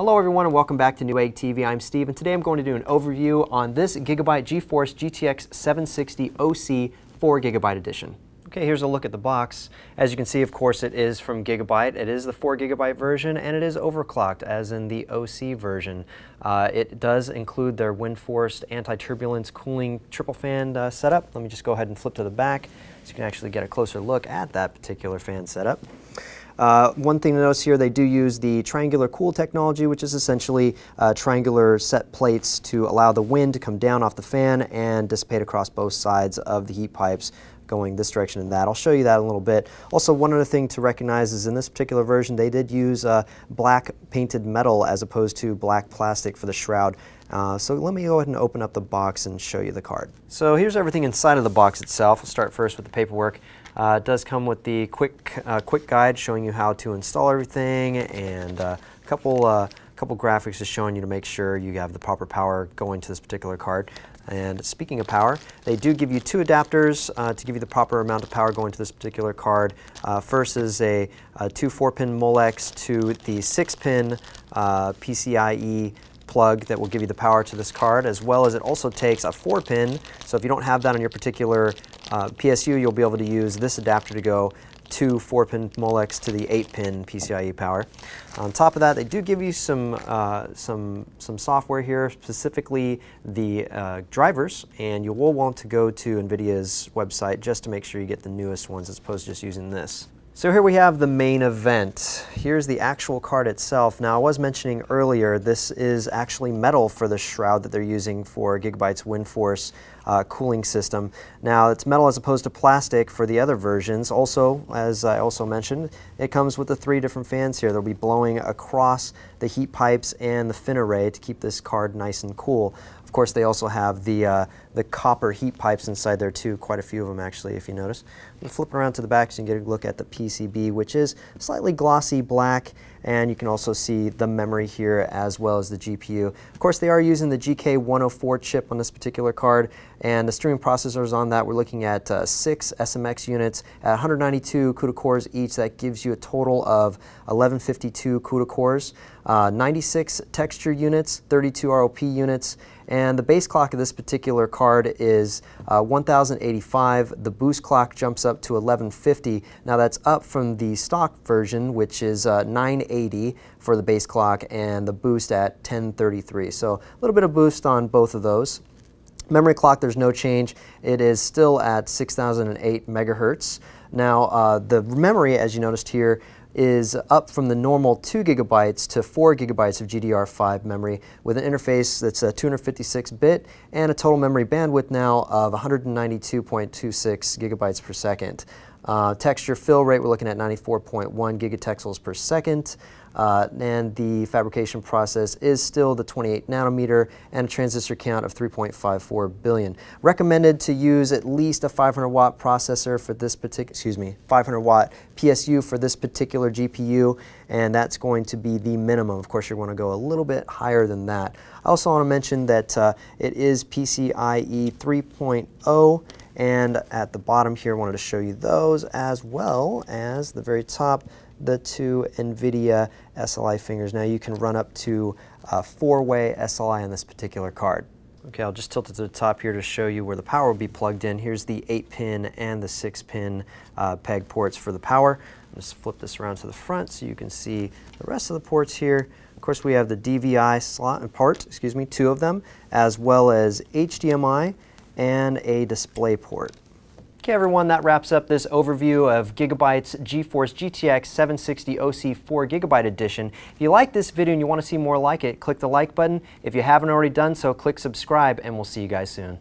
Hello everyone and welcome back to Newegg TV. I'm Steve and today I'm going to do an overview on this GIGABYTE GeForce GTX 760 OC 4GB edition. Okay, here's a look at the box. As you can see, of course, it is from GIGABYTE. It is the 4GB version and it is overclocked as in the OC version. It does include their WINDFORCE anti-turbulence cooling triple fan setup. Let me just go ahead and flip to the back so you can actually get a closer look at that particular fan setup. One thing to notice here, they do use the triangular cool technology, which is essentially triangular set plates to allow the wind to come down off the fan and dissipate across both sides of the heat pipes going this direction and that. I'll show you that in a little bit. Also, one other thing to recognize is in this particular version, they did use black painted metal as opposed to black plastic for the shroud. So let me go ahead and open up the box and show you the card. So here's everything inside of the box itself. We'll start first with the paperwork. It does come with the quick guide showing you how to install everything, and a couple graphics just showing you to make sure you have the proper power going to this particular card. And speaking of power, they do give you two adapters to give you the proper amount of power going to this particular card. First is a 2 4-pin Molex to the 6-pin PCIe plug that will give you the power to this card, as well as it also takes a 4-pin. So if you don't have that on your particular PSU, you'll be able to use this adapter to go 2 4-pin Molex to the 8-pin PCIe power. On top of that, they do give you some software here, specifically the drivers, and you will want to go to NVIDIA's website just to make sure you get the newest ones as opposed to just using this. So here we have the main event. Here's the actual card itself. Now, I was mentioning earlier, this is actually metal for the shroud that they're using for GIGABYTE's WINDFORCE cooling system. Now, it's metal as opposed to plastic for the other versions. Also, as I also mentioned, it comes with the 3 different fans here. They'll be blowing across the heat pipes and the fin array to keep this card nice and cool. Of course, they also have the copper heat pipes inside there too, quite a few of them actually, if you notice. I'm flipping around to the back so you can get a look at the PCB, which is slightly glossy black, and you can also see the memory here as well as the GPU. Of course, they are using the GK104 chip on this particular card, and the streaming processors on that, we're looking at 6 SMX units at 192 CUDA cores each. That gives you a total of 1152 CUDA cores, 96 texture units, 32 ROP units, and the base clock of this particular card is 1085. The boost clock jumps up to 1150. Now that's up from the stock version, which is 980 for the base clock, and the boost at 1033. So a little bit of boost on both of those. Memory clock, there's no change. It is still at 6008 megahertz. Now the memory, as you noticed here, is up from the normal 2 gigabytes to 4 gigabytes of GDDR5 memory with an interface that's a 256-bit and a total memory bandwidth now of 192.26 gigabytes per second. Texture fill rate, we're looking at 94.1 gigatexels per second. And the fabrication process is still the 28 nanometer and a transistor count of 3.54 billion. Recommended to use at least a 500 watt processor for this particular, 500 watt PSU for this particular GPU, and that's going to be the minimum. Of course, you're going to go a little bit higher than that. I also want to mention that it is PCIe 3.0, and at the bottom here, I wanted to show you those, as well as the very top, the 2 NVIDIA SLI fingers. Now you can run up to 4-way SLI on this particular card. Okay, I'll just tilt it to the top here to show you where the power will be plugged in. Here's the 8-pin and the 6-pin PEG ports for the power. I'll just flip this around to the front so you can see the rest of the ports here. Of course, we have the DVI slot and port, 2 of them, as well as HDMI and a display port. Okay everyone, that wraps up this overview of GIGABYTE's GeForce GTX 760 OC 4GB edition. If you like this video and you want to see more like it, click the like button. If you haven't already done so, click subscribe, and we'll see you guys soon.